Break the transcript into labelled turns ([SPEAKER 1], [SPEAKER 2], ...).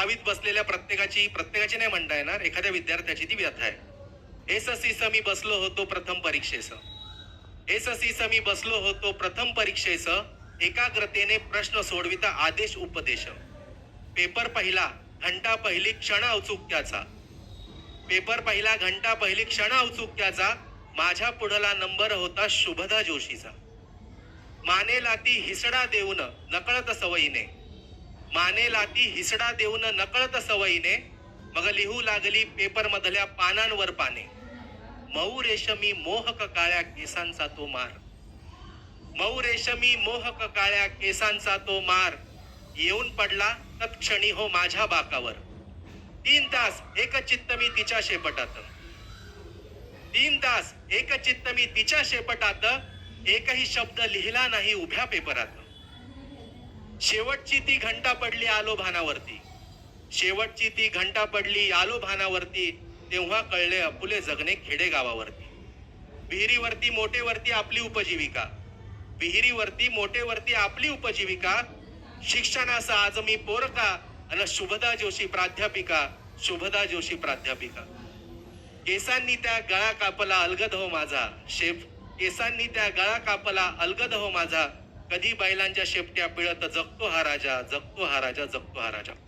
[SPEAKER 1] 10वीत बसलेल्या प्रत्येकाची नाही म्हणता येणार, एखाद्या विद्यार्थ्याची ती व्यथा आहे. एससीस मी बसलो होतो प्रथम परीक्षेस. एससीस मी बसलो होतो प्रथम परीक्षेस. एकाग्रतेने प्रश्न सोडविता आदेश उपदेश. पेपर पहिला घंटा पहिली क्षण औत्सुक्याचा. पेपर पहिला घंटा पहिली क्षण औत्सुक्याचा. माझ्या पुढला नंबर होता शुभदा जोशीचा. मानेला ती हिसडा देऊन नकळत सवयीने. मानेला ती हिसडा देऊन नकळत सवयीने. मग लिहू लागली पेपर मधल्या पानांवर पाने. मऊ रेशमी मोहक काळ्या केसांचा तो मार. मऊ रेशमी मोहक काळ्या केसांचा तो मार. येऊन पडला तत्क्षणी हो माझ्या बाकावर. 3 तास एकचित्त मी तिच्या शेपटात. 3 तास एकचित्त मी तिच्या शेपटात. एकही शब्द लिहिला नाही उभ्या पेपरात. शेवटची ती घंटा पडली आलो भानावरती. शेवटची ती घंटा पडली आलो भानावरती. तेव्हा कळले अपुले जगणे खेडेगावावरती. विहिरीवरती मोठेवरती आपली उपजीविका. विहिरीवरती मोठेवरती आपली उपजीविका. शिक्षणाचा आज मी पोरका अन शुभदा जोशी प्राध्यापिका. शुभदा जोशी प्राध्यापिका. केसांनी त्या गळा कापला अलगद हो माझा. केसांनी त्या गळा कापला अलगद हो माझा. कधी बैलांच्या शेपट्या पिळत जगतो हा राजा, जगतो हा राजा, जगतो हा राजा.